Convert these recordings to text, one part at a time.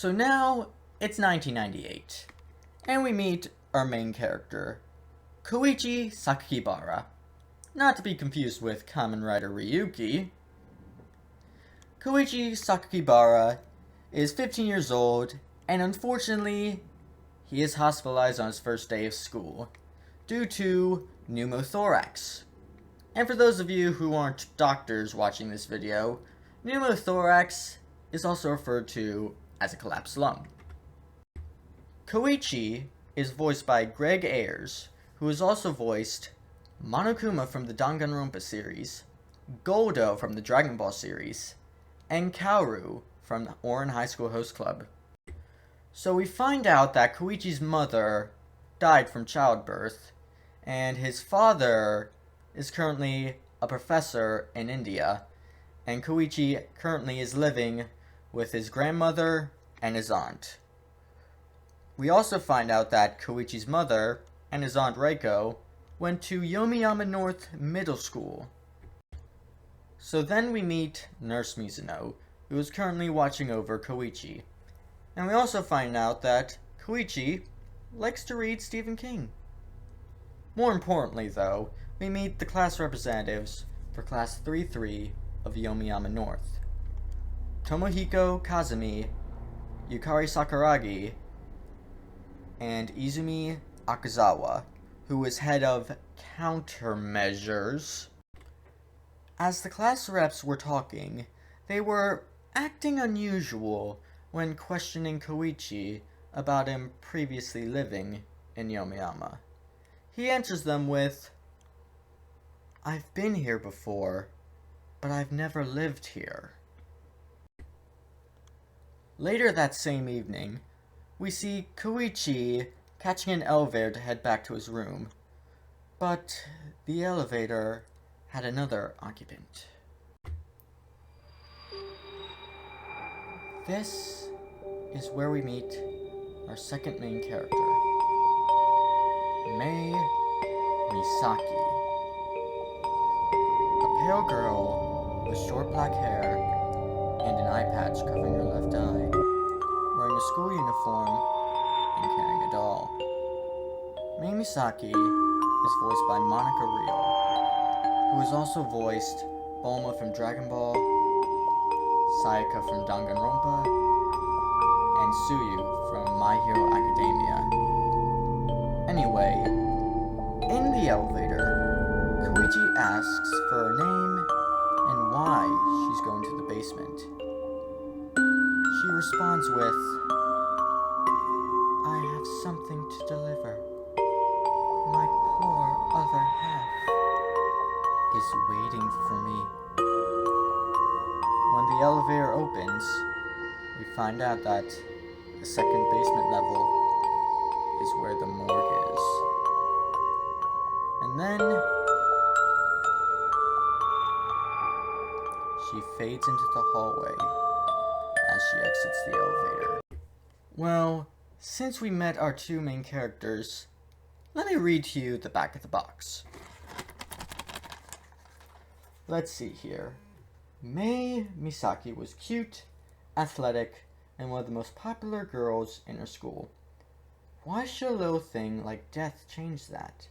So now it's 1998, and we meet our main character, Koichi Sakakibara, not to be confused with Kamen Rider Ryuki. Koichi Sakakibara is 15 years old, and unfortunately, he is hospitalized on his first day of school due to pneumothorax. And for those of you who aren't doctors watching this video, pneumothorax is also referred to as a collapsed lung. Koichi is voiced by Greg Ayers, who has also voiced Monokuma from the Danganronpa series, Goldo from the Dragon Ball series, and Kaoru from the Ouran High School Host Club. So we find out that Koichi's mother died from childbirth, and his father is currently a professor in India, and Koichi currently is living with his grandmother and his aunt. We also find out that Koichi's mother and his aunt Reiko went to Yomiyama North Middle School. So then we meet Nurse Mizuno, who is currently watching over Koichi. And we also find out that Koichi likes to read Stephen King. More importantly, though, we meet the class representatives for Class 3-3 of Yomiyama North. Tomohiko Kazumi, Yukari Sakuragi, and Izumi Akazawa, who is head of countermeasures. As the class reps were talking, they were acting unusual when questioning Koichi about him previously living in Yomiyama. He answers them with, "I've been here before, but I've never lived here." Later that same evening, we see Koichi catching an elevator to head back to his room, but the elevator had another occupant. This is where we meet our second main character, Mei Misaki. A pale girl with short black hair and an eye patch covering her left eye, wearing a school uniform and carrying a doll. Mei Misaki is voiced by Monica Rial, who has also voiced Bulma from Dragon Ball, Sayaka from Danganronpa, and Suyu from My Hero Academia. Anyway, in the elevator, Koichi asks for her name and why she's going to the basement. She responds with, "I have something to deliver. My poor other half is waiting for me." When the elevator opens, we find out that the second basement level is where the morgue is. And then she fades into the hallway as she exits the elevator. Well, since we met our two main characters, let me read to you the back of the box. Let's see here. Mei Misaki was cute, athletic, and one of the most popular girls in her school. Why should a little thing like death change that?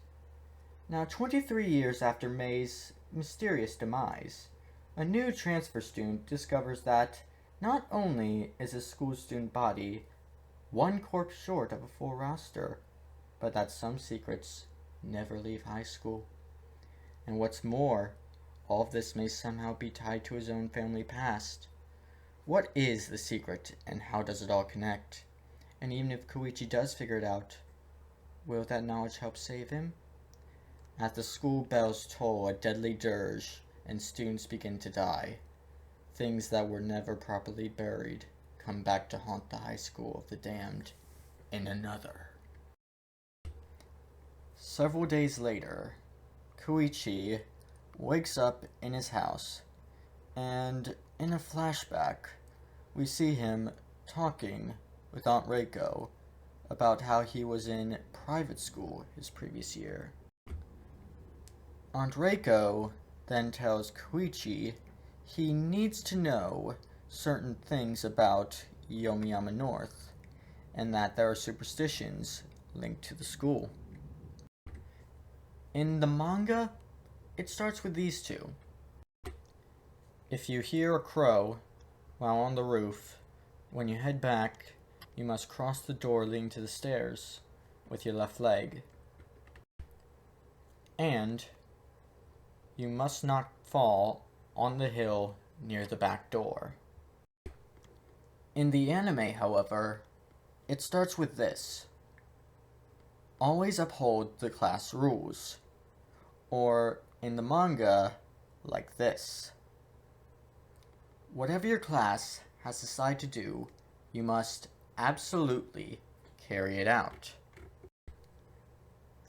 Now, 23 years after Mei's mysterious demise, a new transfer student discovers that not only is his school student body one corpse short of a full roster, but that some secrets never leave high school. And what's more, all of this may somehow be tied to his own family past. What is the secret, and how does it all connect? And even if Koichi does figure it out, will that knowledge help save him? As the school bells toll a deadly dirge and students begin to die, things that were never properly buried come back to haunt the high school of the damned in another. Several days later, Koichi wakes up in his house, and in a flashback, we see him talking with Aunt Reiko about how he was in private school his previous year. Aunt Reiko then tells Koichi he needs to know certain things about Yomiyama North, and that there are superstitions linked to the school. In the manga, it starts with these two. If you hear a crow while on the roof, when you head back, you must cross the door leading to the stairs with your left leg. And you must not fall on the hill near the back door. In the anime, however, it starts with this. Always uphold the class rules. Or, in the manga, like this. Whatever your class has decided to do, you must absolutely carry it out.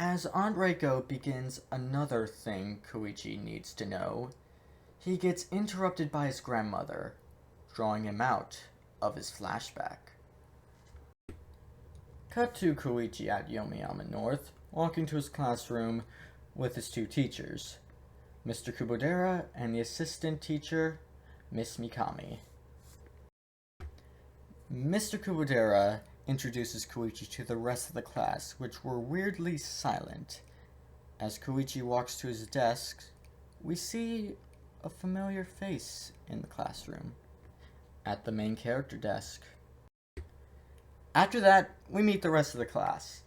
As Aunt Reiko begins another thing Koichi needs to know, he gets interrupted by his grandmother, drawing him out of his flashback. Cut to Koichi at Yomiyama North, walking to his classroom with his two teachers, Mr. Kubodera and the assistant teacher, Miss Mikami. Mr. Kubodera introduces Koichi to the rest of the class, which were weirdly silent. As Koichi walks to his desk, we see a familiar face in the classroom, at the main character desk. After that, we meet the rest of the class.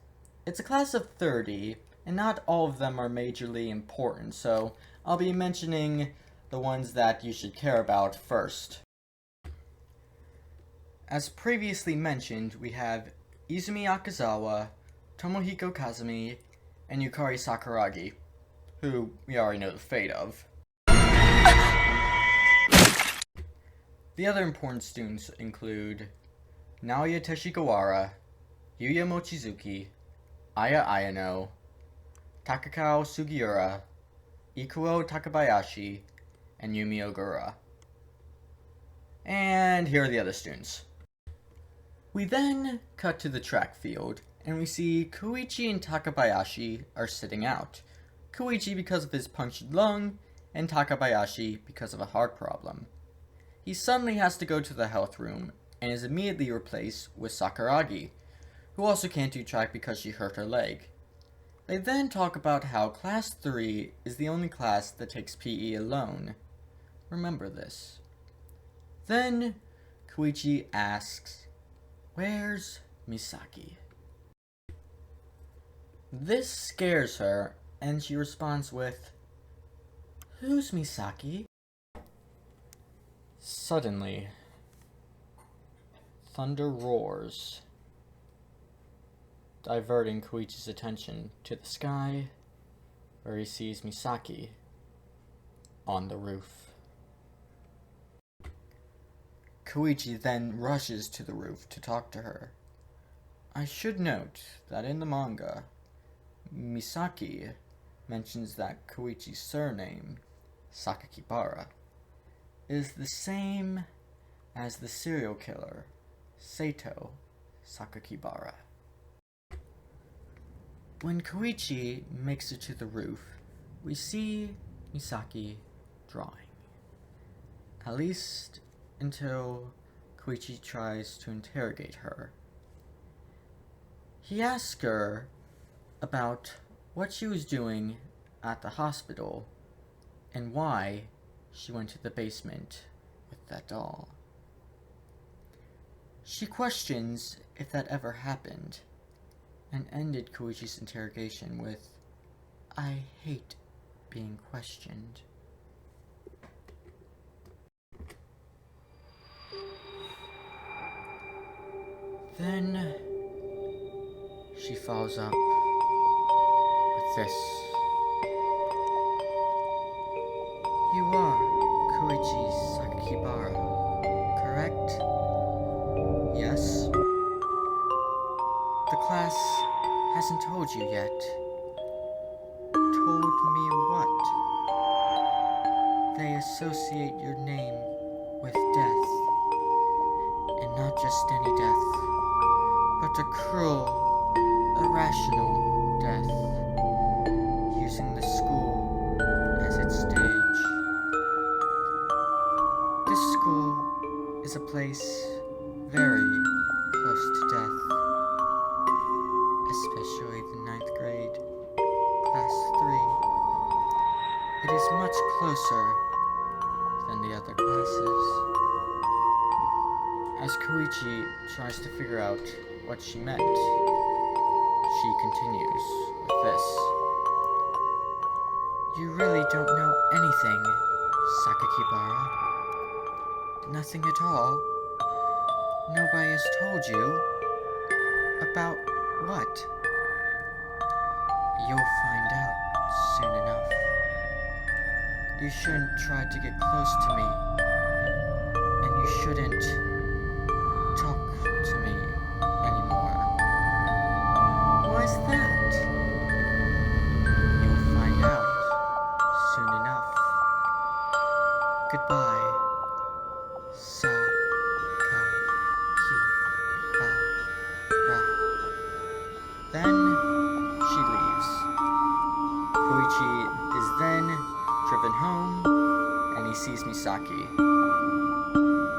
It's a class of 30, and not all of them are majorly important, so I'll be mentioning the ones that you should care about first. As previously mentioned, we have Izumi Akazawa, Tomohiko Kazumi, and Yukari Sakuragi, who we already know the fate of. The other important students include Naoya Teshigawara, Yuya Mochizuki, Aya Ayano, Takakao Sugiura, Ikuo Takabayashi, and Yumi Ogura. And here are the other students. We then cut to the track field, and we see Koichi and Takabayashi are sitting out. Koichi because of his punctured lung, and Takabayashi because of a heart problem. He suddenly has to go to the health room, and is immediately replaced with Sakuragi, who also can't do track because she hurt her leg. They then talk about how Class 3 is the only class that takes PE alone. Remember this. Then, Koichi asks, "Where's Misaki?" This scares her, and she responds with, "Who's Misaki?" Suddenly, thunder roars, diverting Koichi's attention to the sky, where he sees Misaki on the roof. Koichi then rushes to the roof to talk to her. I should note that in the manga, Misaki mentions that Koichi's surname, Sakakibara, is the same as the serial killer, Sato Sakakibara. When Koichi makes it to the roof, we see Misaki drawing. At least until Koichi tries to interrogate her. He asks her about what she was doing at the hospital and why she went to the basement with that doll. She questions if that ever happened, and ended Koichi's interrogation with, "I hate being questioned." Then she follows up with this. You are Koichi Sakakibara, correct? Yes? The class hasn't told you yet. Told me what? They associate your name with death. And not just any death, but a cruel, irrational death, using the school as its stage. This school is a place very closer than the other classes. As Koichi tries to figure out what she meant, she continues with this. You really don't know anything, Sakakibara. Nothing at all. Nobody has told you. About what? You'll find out soon enough. You shouldn't try to get close to me. And you shouldn't talk to me anymore. Why's that? You'll find out soon enough. Goodbye, Sakakibara. Then she leaves. Koichi is then driven home, and he sees Misaki,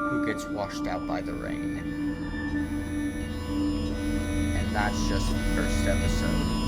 who gets washed out by the rain. And that's just the first episode.